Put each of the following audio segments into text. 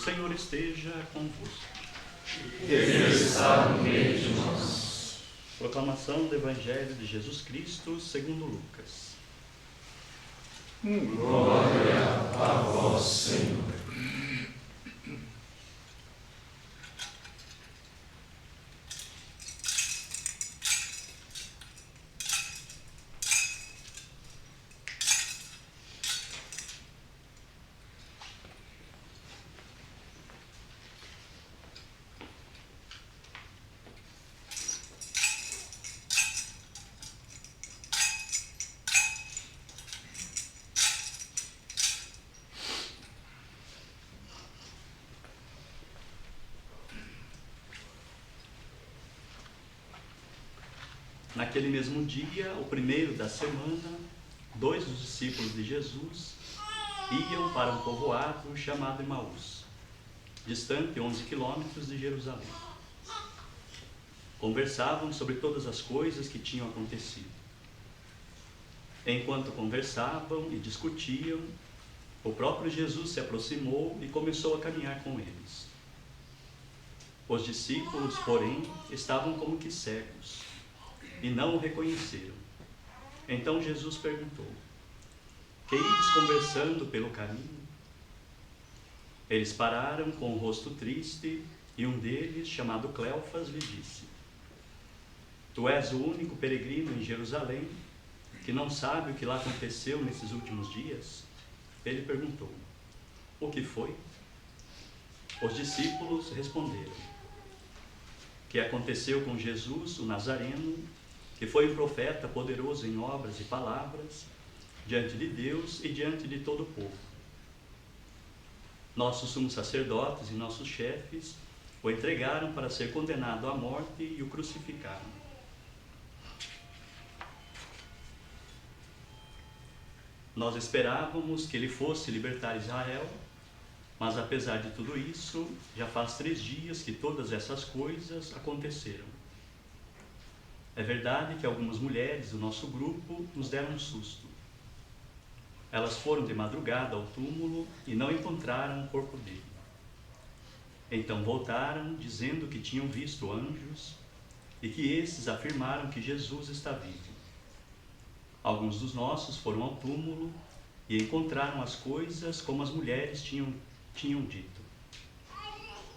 Senhor esteja convosco. Ele está no meio de nós. Proclamação do Evangelho de Jesus Cristo segundo Lucas. Glória a vós, Senhor. Naquele mesmo dia, o primeiro da semana, 2 dos discípulos de Jesus iam para um povoado chamado Emaús, distante 11 quilômetros de Jerusalém. Conversavam sobre todas as coisas que tinham acontecido. Enquanto conversavam e discutiam, o próprio Jesus se aproximou e começou a caminhar com eles. Os discípulos, porém, estavam como que cegos e não o reconheceram. Então Jesus perguntou: que ides conversando pelo caminho? Eles pararam com o rosto triste e um deles, chamado Cleofas, lhe disse: tu és o único peregrino em Jerusalém que não sabe o que lá aconteceu nesses últimos dias? Ele perguntou: o que foi? Os discípulos responderam: que aconteceu com Jesus, o Nazareno, que foi um profeta poderoso em obras e palavras, diante de Deus e diante de todo o povo. Nossos sumos sacerdotes e nossos chefes o entregaram para ser condenado à morte e o crucificaram. Nós esperávamos que ele fosse libertar Israel, mas apesar de tudo isso, já faz 3 dias que todas essas coisas aconteceram. É verdade que algumas mulheres do nosso grupo nos deram um susto. Elas foram de madrugada ao túmulo e não encontraram o corpo dele. Então voltaram, dizendo que tinham visto anjos e que esses afirmaram que Jesus está vivo. Alguns dos nossos foram ao túmulo e encontraram as coisas como as mulheres tinham dito.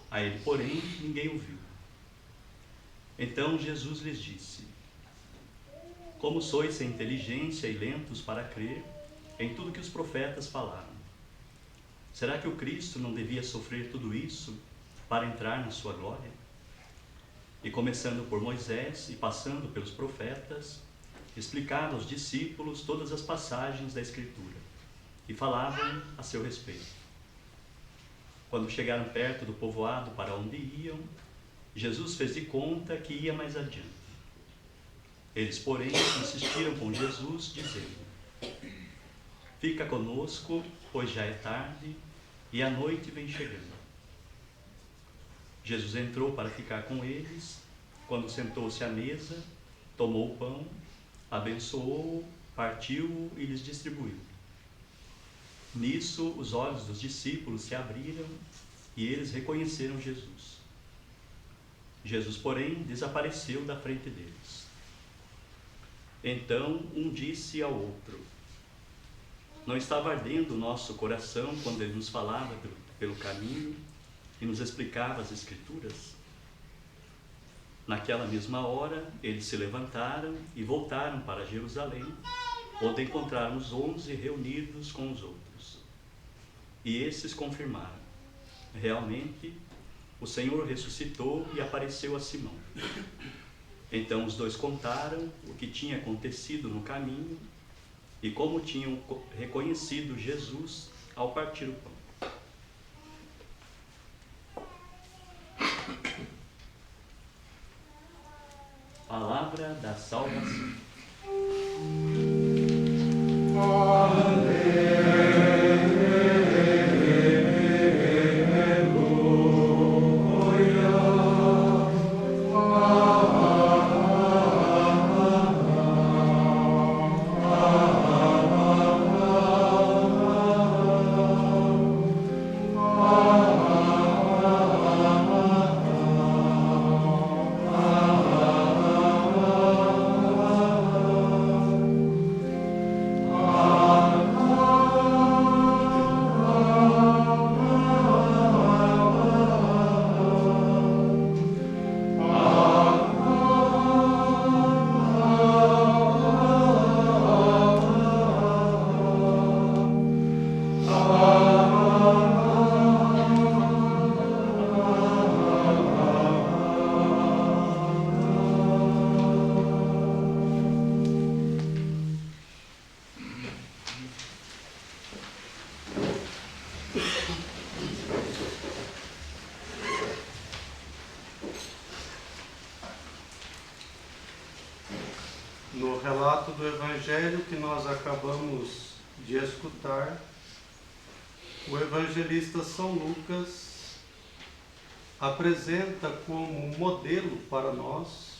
A ele, porém, ninguém o viu. Então Jesus lhes disse: como sois sem inteligência e lentos para crer em tudo que os profetas falaram? Será que o Cristo não devia sofrer tudo isso para entrar na sua glória? E começando por Moisés e passando pelos profetas, explicava aos discípulos todas as passagens da Escritura e falavam a seu respeito. Quando chegaram perto do povoado para onde iam, Jesus fez de conta que ia mais adiante. Eles, porém, insistiram com Jesus, dizendo: fica conosco, pois já é tarde e a noite vem chegando. Jesus entrou para ficar com eles. Quando sentou-se à mesa, tomou o pão, abençoou-o, partiu-o e lhes distribuiu. Nisso, os olhos dos discípulos se abriram e eles reconheceram Jesus. Jesus, porém, desapareceu da frente deles. Então um disse ao outro: não estava ardendo o nosso coração quando ele nos falava pelo caminho e nos explicava as Escrituras? Naquela mesma hora, eles se levantaram e voltaram para Jerusalém, onde encontraram os 11 reunidos com os outros. E esses confirmaram: realmente, o Senhor ressuscitou e apareceu a Simão. Então os dois contaram o que tinha acontecido no caminho e como tinham reconhecido Jesus ao partir o pão. Palavra da salvação. evangelho que nós acabamos de escutar, o evangelista São Lucas apresenta como modelo para nós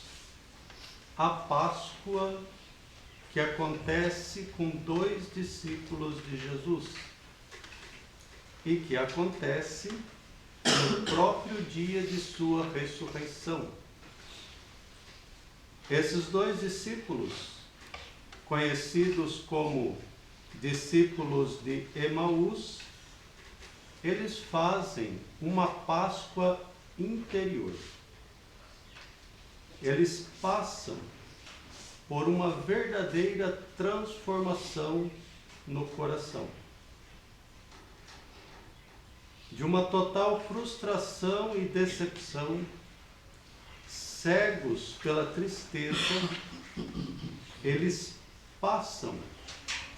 a Páscoa que acontece com 2 discípulos de Jesus e que acontece no próprio dia de sua ressurreição. Esses 2 discípulos, conhecidos como discípulos de Emaús, eles fazem uma Páscoa interior. Eles passam por uma verdadeira transformação no coração. De uma total frustração e decepção, cegos pela tristeza, eles passam,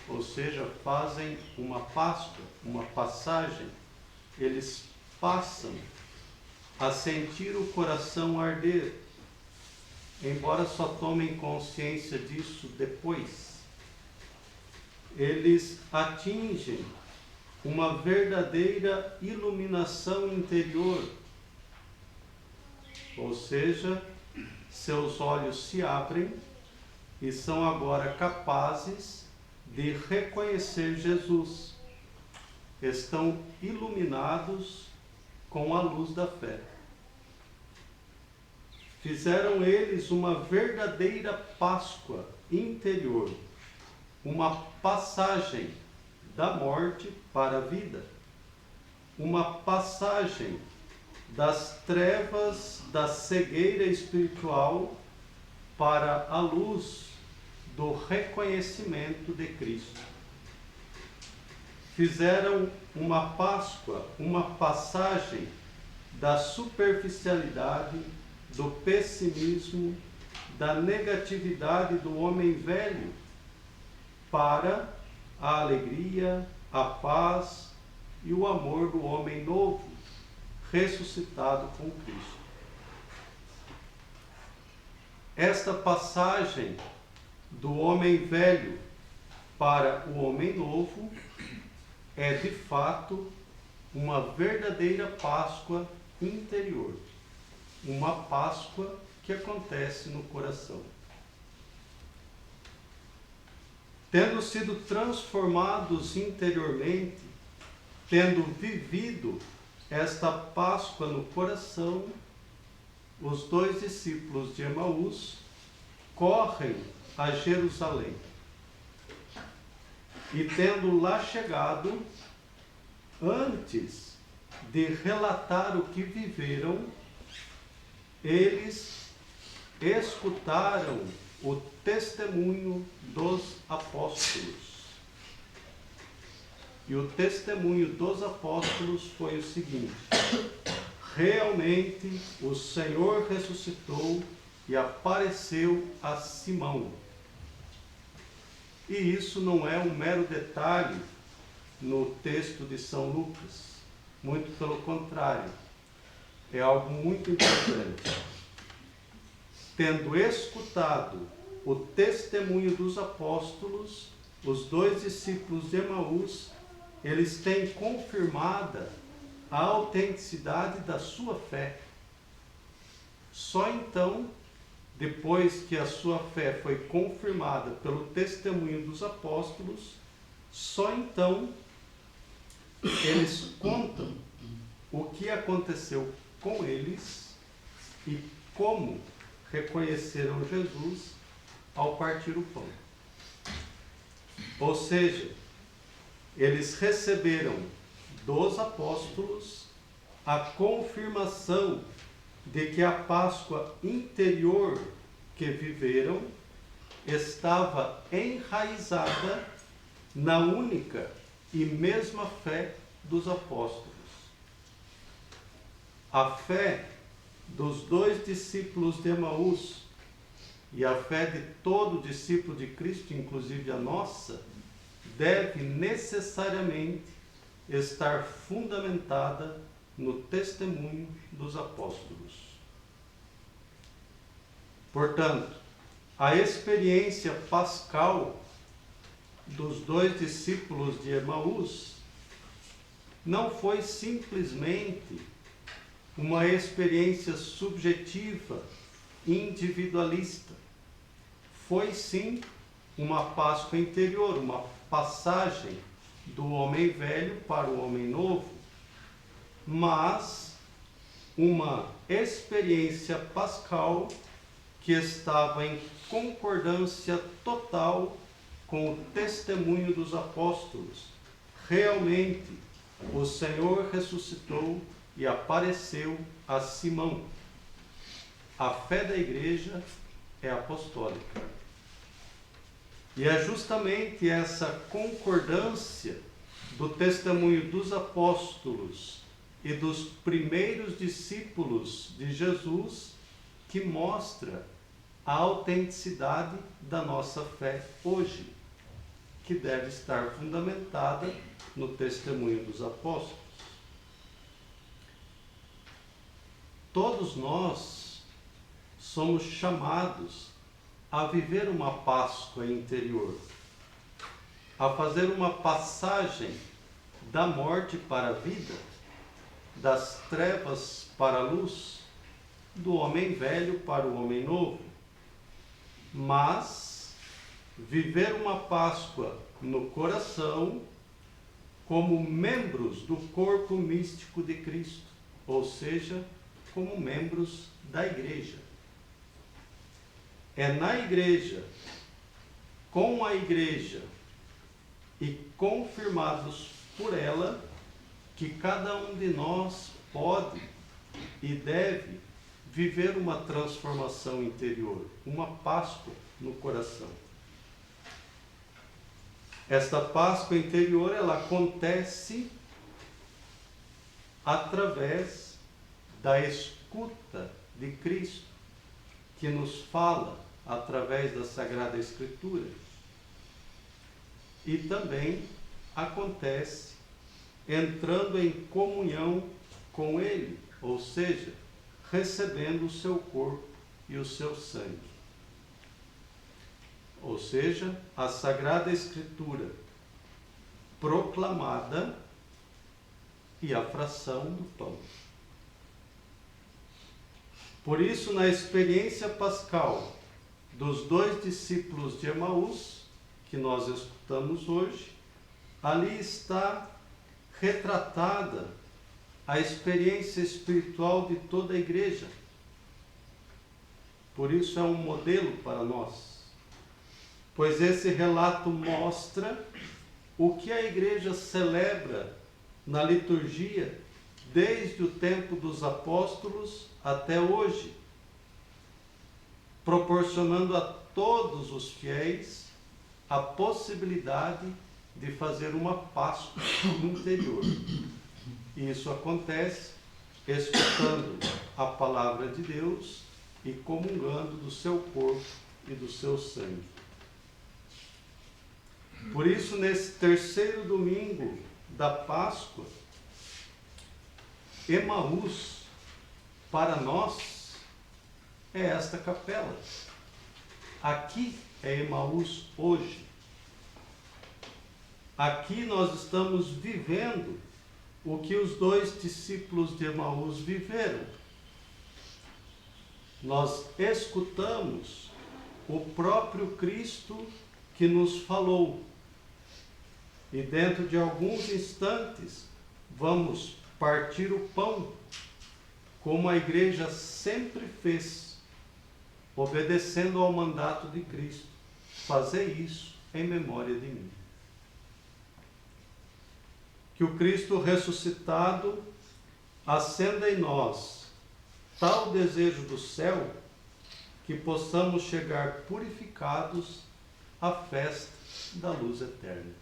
ou seja, fazem uma Páscoa, uma passagem, eles passam a sentir o coração arder, embora só tomem consciência disso depois. Eles atingem uma verdadeira iluminação interior, ou seja, seus olhos se abrem e são agora capazes de reconhecer Jesus. Estão iluminados com a luz da fé. Fizeram eles uma verdadeira Páscoa interior, uma passagem da morte para a vida, uma passagem das trevas da cegueira espiritual para a luz do reconhecimento de Cristo. Fizeram uma Páscoa, uma passagem da superficialidade, do pessimismo, da negatividade do homem velho para a alegria, a paz e o amor do homem novo, ressuscitado com Cristo. Esta passagem do homem velho para o homem novo é de fato uma verdadeira Páscoa interior, uma Páscoa que acontece no coração. Tendo sido transformados interiormente, tendo vivido esta Páscoa no coração, os 2 discípulos de Emaús correm a Jerusalém. E tendo lá chegado, antes de relatar o que viveram, eles escutaram o testemunho dos apóstolos. E o testemunho dos apóstolos foi o seguinte: realmente o Senhor ressuscitou e apareceu a Simão. E isso não é um mero detalhe no texto de São Lucas, muito pelo contrário, é algo muito importante. Tendo escutado o testemunho dos apóstolos, os 2 discípulos de Emaús, eles têm confirmada a autenticidade da sua fé. Só então, depois que a sua fé foi confirmada pelo testemunho dos apóstolos, só então eles contam o que aconteceu com eles e como reconheceram Jesus ao partir o pão. Ou seja, eles receberam dos apóstolos a confirmação de que a Páscoa interior que viveram estava enraizada na única e mesma fé dos apóstolos. A fé dos 2 discípulos de Emaús e a fé de todo discípulo de Cristo, inclusive a nossa, deve necessariamente estar fundamentada no testemunho dos apóstolos. Portanto, A experiência pascal dos 2 discípulos de Emaús não foi simplesmente uma experiência subjetiva, individualista. Foi sim uma Páscoa interior, uma passagem do homem velho para o homem novo, mas uma experiência pascal que estava em concordância total com o testemunho dos apóstolos. Realmente, o Senhor ressuscitou e apareceu a Simão. A fé da igreja é apostólica. E é justamente essa concordância do testemunho dos apóstolos e dos primeiros discípulos de Jesus que mostra a autenticidade da nossa fé hoje, que deve estar fundamentada no testemunho dos apóstolos. Todos nós somos chamados a viver uma Páscoa interior, a fazer uma passagem da morte para a vida, das trevas para a luz, do homem velho para o homem novo. Mas viver uma Páscoa no coração como membros do corpo místico de Cristo, ou seja, como membros da igreja. É na igreja, com a igreja e confirmados por ela, que cada um de nós pode e deve viver uma transformação interior, uma Páscoa no coração. Esta Páscoa interior, ela acontece através da escuta de Cristo, que nos fala através da Sagrada Escritura. E também acontece entrando em comunhão com Ele, ou seja, recebendo o seu corpo e o seu sangue. Ou seja, a Sagrada Escritura proclamada e a fração do pão. Por isso, na experiência pascal dos 2 discípulos de Emaús, que nós escutamos hoje, ali está retratada a experiência espiritual de toda a igreja. Por isso é um modelo para nós, pois esse relato mostra o que a igreja celebra na liturgia desde o tempo dos apóstolos até hoje, proporcionando a todos os fiéis a possibilidade de fazer uma Páscoa interior. E isso acontece escutando a palavra de Deus e comungando do seu corpo e do seu sangue. Por isso, nesse terceiro domingo da Páscoa, Emaús, para nós, é esta capela. Aqui é Emaús hoje. Aqui nós estamos vivendo o que os 2 discípulos de Emaús viveram. Nós escutamos o próprio Cristo que nos falou. E dentro de alguns instantes vamos partir o pão, como a igreja sempre fez, obedecendo ao mandato de Cristo. Fazer isso em memória de mim. Que o Cristo ressuscitado acenda em nós tal desejo do céu, que possamos chegar purificados à festa da luz eterna.